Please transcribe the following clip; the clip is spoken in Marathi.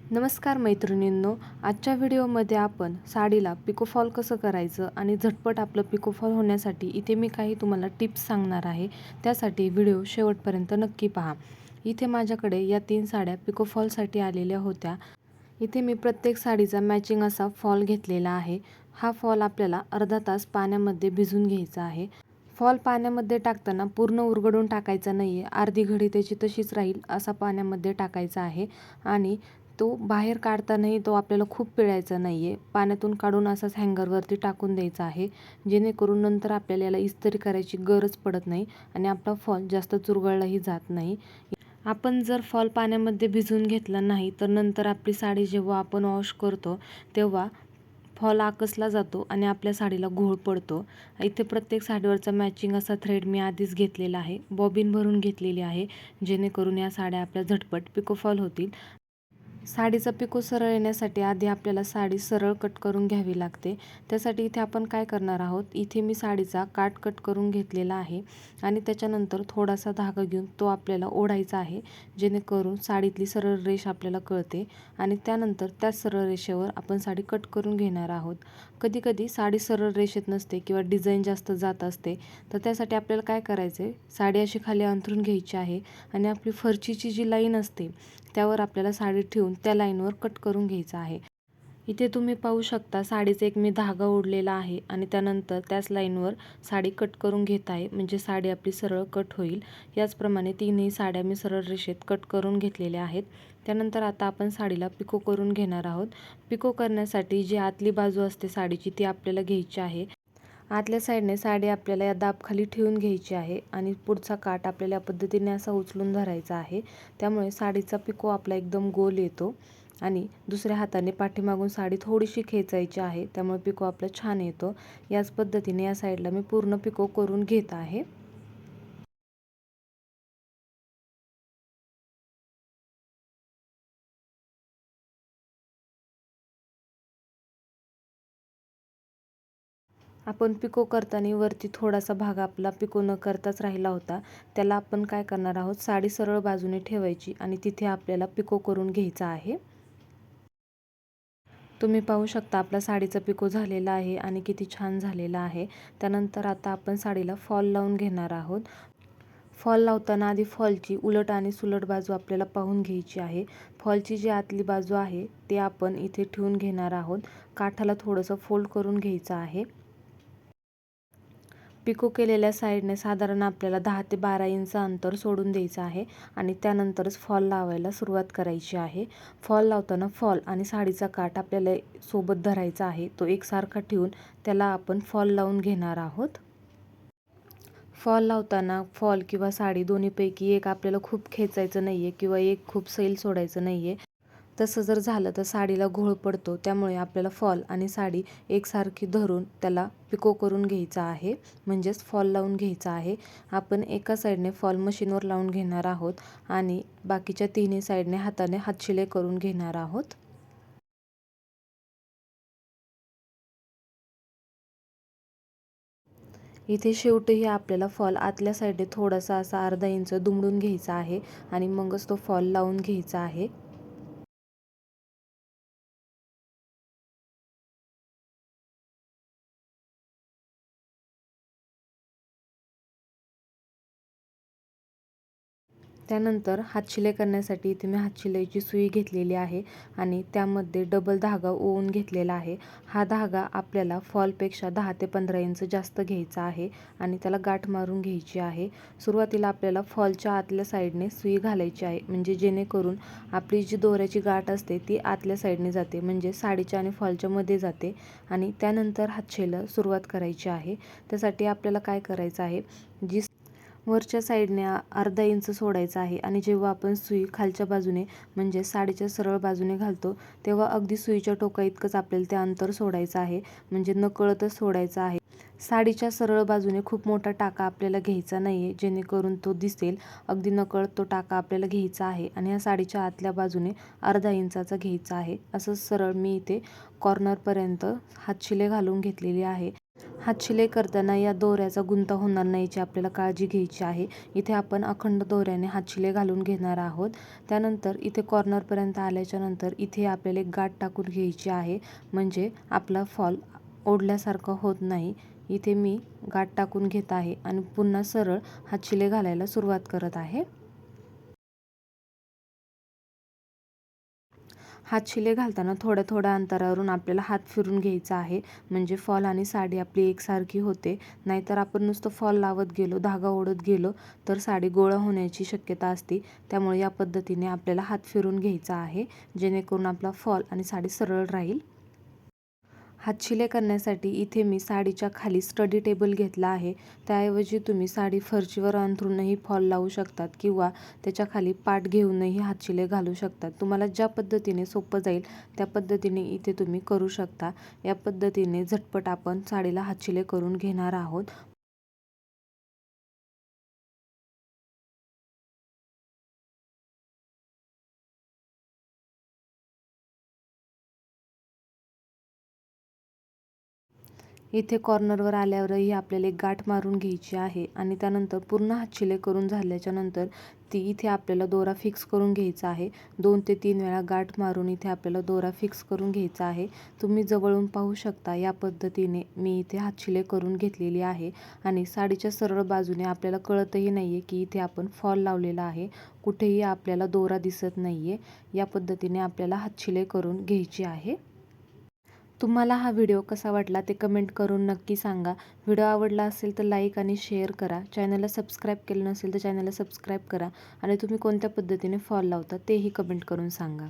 नमस्कार मैत्रिणींनो, आजच्या व्हिडिओमध्ये आपण साडीला पिकोफॉल कसं करायचं आणि झटपट आपलं पिकोफॉल होण्यासाठी इथे मी काही तुम्हाला टिप्स सांगणार आहे. त्यासाठी व्हिडिओ शेवटपर्यंत नक्की पहा. इथे माझ्याकडे या 3 साड्या पिकोफॉलसाठी आलेल्या होत्या. इथे मी प्रत्येक साडीचा मॅचिंग असा फॉल घेतलेला आहे. हा फॉल आपल्याला अर्धा तास पाण्यामध्ये भिजवून घ्यायचा आहे. फॉल पाण्यामध्ये टाकताना पूर्ण उरगडून टाकायचा नाही आहे. अर्धी घडी त्याची तशीच राहील असा पाण्यामध्ये टाकायचा आहे आणि तो बाहेर काढतानाही तो आपल्याला खूप पिळायचा नाही आहे. पाण्यातून काढून असाच हँगरवरती टाकून द्यायचा आहे, जेणेकरून नंतर आपल्याला याला इस्त्री करायची गरज पडत नाही आणि आपला फॉल जास्त चुरगळलाही जात नाही. आपण जर फॉल पाण्यामध्ये भिजवून घेतला नाही तर नंतर आपली साडी जेव्हा आपण वॉश करतो तेव्हा फॉल आकसला जातो आणि आपल्या साडीला घोळ पडतो. इथे प्रत्येक साडीवरचा मॅचिंग असा थ्रेड मी आधीच घेतलेला आहे. बॉबिन भरून घेतलेली आहे, जेणेकरून या साड्या आपल्या झटपट पिकोफॉल होतील. साडीचा पिको सरळ येण्यासाठी आधी आपल्याला साडी सरळ कट करून घ्यावी लागते. त्यासाठी इथे आपण काय करणार आहोत, इथे मी साडीचा काठ कट करून घेतलेला आहे आणि त्याच्यानंतर थोडासा धागा घेऊन तो आपल्याला ओढायचा आहे, जेणेकरून साडीतली सरळ रेष आपल्याला कळते आणि त्यानंतर त्याच सरळ रेषेवर आपण साडी कट करून घेणार आहोत. कधी कधी साडी सरळ रेषेत नसते किंवा डिझाईन जास्त जात असते, तर त्यासाठी आपल्याला काय करायचं आहे, साडी अशी खाली अंथरून घ्यायची आहे आणि आपली फरचीची जी लाईन असते त्यावर आपल्याला साडी ठेवून त्या लाईनवर कट करून घ्यायचं आहे. इथे तुम्ही पाहू शकता साडीचा एक मी धागा ओढलेला आहे आणि त्यानंतर त्याच लाईनवर साडी कट करून घेत आहे, म्हणजे साडी आपली सरळ कट होईल. याचप्रमाणे तीनही साड्या मी सरळ रेषेत कट करून घेतलेल्या आहेत. त्यानंतर आता आपण साडीला पिको करून घेणार आहोत. पिको करण्यासाठी जी आतली बाजू असते साडीची ती आपल्याला घ्यायची आहे. आतल्या साईडने साडी आपल्याला या दाबखाली ठेवून घ्यायची आहे आणि पुढचा काठ आपल्याला या पद्धतीने असा उचलून धरायचा आहे. त्यामुळे साडीचा पिको आपला एकदम गोल येतो आणि दुसऱ्या हाताने पाठीमागून साडी थोडीशी खेचायची आहे, त्यामुळे पिको आपला छान येतो. याच पद्धतीने या साईडला मी पूर्ण पिको करून घेत आहे. आपण पिको करताना वरती थोडासा भाग आपला पिको न करताच राहिला होता, त्याला आपण काय करणार आहोत, साडी सरळ बाजूने ठेवायची आणि तिथे आपल्याला पिको करून घ्यायचा आहे. तुम्ही पाहू शकता आपला साडीचा पिको झालेला आहे आणि किती छान झालेला आहे. त्यानंतर आता आपण साडीला फॉल लावून घेणार आहोत. फॉल लावताना आधी फॉलची उलट आणि सुलट बाजू आपल्याला पाहून घ्यायची आहे. फॉलची जी आतली बाजू आहे ते आपण इथे ठेवून घेणार आहोत. काठाला थोडंसं फोल्ड करून घ्यायचं आहे. पिको केलेल्या साईडने साधारण आपल्याला 10 ते 12 इंच अंतर सोडून द्यायचं आहे आणि त्यानंतरच फॉल लावायला सुरुवात करायची आहे. फॉल लावताना फॉल आणि साडीचा काठ आपल्याला सोबत धरायचा आहे, तो एकसारखा ठेवून त्याला आपण फॉल लावून घेणार आहोत. फॉल लावताना फॉल किंवा साडी दोन्हीपैकी एक आपल्याला खूप खेचायचं नाही आहे किंवा एक खूप सैल सोडायचं नाही आहे. तसं जर झालं तर साडीला घोळ पडतो, त्यामुळे आपल्याला फॉल आणि साडी एकसारखी धरून त्याला पिको करून घ्यायचा आहे, म्हणजेच फॉल लावून घ्यायचा आहे. आपण एका साईडने फॉल मशीनवर लावून घेणार आहोत आणि बाकीच्या तिन्ही साईडने हाताने हातशिलाई करून घेणार आहोत. इथे शेवटही आपल्याला फॉल आतल्या साईडने थोडासा असा अर्धा इंच दुमडून घ्यायचा आहे आणि मगच तो फॉल लावून घ्यायचा आहे. त्यानंतर हातशिलाई करण्यासाठी इथे मी हातशिलाईची सुई घेतलेली आहे आणि त्यामध्ये डबल धागा ओवून घेतलेला आहे. हा धागा आपल्याला फॉलपेक्षा 10 ते 15 इंच जास्त घ्यायचा आहे आणि त्याला गाठ मारून घ्यायची आहे. सुरुवातीला आपल्याला फॉलच्या आतल्या साईडने सुई घालायची आहे, म्हणजे जेणेकरून आपली जी दोऱ्याची गाठ असते ती आतल्या साईडने जाते, म्हणजे साडीच्या आणि फॉलच्या मध्ये जाते आणि त्यानंतर हातशिलाईला सुरुवात करायची आहे. त्यासाठी आपल्याला काय करायचं आहे, जी वरच्या साईडने अर्धा इंच सोडायचा आहे आणि जेव्हा आपण सुई खालच्या बाजूने म्हणजे साडीच्या सरळ बाजूने घालतो तेव्हा अगदी सुईच्या टोका इतकंच आपल्याला ते अंतर सोडायचं आहे, म्हणजे नकळतच सोडायचं आहे. साडीच्या सरळ बाजूने खूप मोठा टाका आपल्याला घ्यायचा नाही आहे, जेणेकरून तो दिसेल. अगदी नकळत तो टाका आपल्याला घ्यायचा आहे आणि ह्या साडीच्या आतल्या बाजूने अर्धा इंचाचा घ्यायचा आहे. असं सरळ मी इथे कॉर्नरपर्यंत हातशिलाई घालून घेतलेली आहे. हात शिलाई करताना या दोऱ्याचा गुंता होणार नाही याची आपल्याला काळजी घ्यायची आहे. इथे आपण अखंड दोऱ्याने हात शिलाई घालून घेणार आहोत. त्यानंतर इथे कॉर्नरपर्यंत आल्याच्यानंतर इथे आपल्याला एक गाठ टाकून घ्यायची आहे, म्हणजे आपला फॉल ओढल्यासारखं होत नाही. इथे मी गाठ टाकून घेत आहे आणि पुन्हा सरळ हात शिलाई घालायला सुरुवात करत आहे. हात शिलाई घालताना थोड्या थोड्या अंतरावरून आपल्याला हात फिरून घ्यायचा आहे, म्हणजे फॉल आणि साडी आपली एकसारखी होते. नाहीतर आपण नुसतं फॉल लावत गेलो, धागा ओढत गेलो तर साडी गोळा होण्याची शक्यता असते. त्यामुळे या पद्धतीने आपल्याला हात फिरून घ्यायचा आहे, जेणेकरून आपला फॉल आणि साडी सरळ राहील. हात शिलाई करण्यासाठी इथे मी साडीच्या खाली स्टडी टेबल घेतला आहे. त्याऐवजी तुम्ही साडी फरशीवर अंथरूनही फॉल लावू शकतात किंवा त्याच्या खाली पाट घेऊनही हात शिलाई घालू शकतात. तुम्हाला ज्या पद्धतीने सोपं जाईल त्या पद्धतीने इथे तुम्ही करू शकता. या पद्धतीने झटपट आपण साडीला हात शिलाई करून घेणार आहोत. इथे कॉर्नरवर आल्यावरही आपल्याला एक गाठ मारून घ्यायची आहे आणि त्यानंतर पूर्ण हात शिलाई करून झाल्याच्यानंतर ती इथे आपल्याला दोरा फिक्स करून घ्यायचा आहे. 2 ते 3 वेळा गाठ मारून इथे आपल्याला दोरा फिक्स करून घ्यायचा आहे. तुम्ही जवळून पाहू शकता या पद्धतीने मी इथे हात शिलाई करून घेतलेली आहे आणि साडीच्या सरळ बाजूने आपल्याला कळतही नाही आहे की इथे आपण फॉल लावलेला आहे. कुठेही आपल्याला दोरा दिसत नाही आहे. या पद्धतीने आपल्याला हात शिलाई करून घ्यायची आहे. तुम्हाला हा व्हिडिओ कसा वाटला ते कमेंट करून नक्की सांगा. व्हिडिओ आवडला असेल तर लाईक आणि शेअर करा. चॅनलला सबस्क्राईब केलं नसेल तर चॅनलला सबस्क्राईब करा आणि तुम्ही कोणत्या पद्धतीने फॉल लावता तेही कमेंट करून सांगा.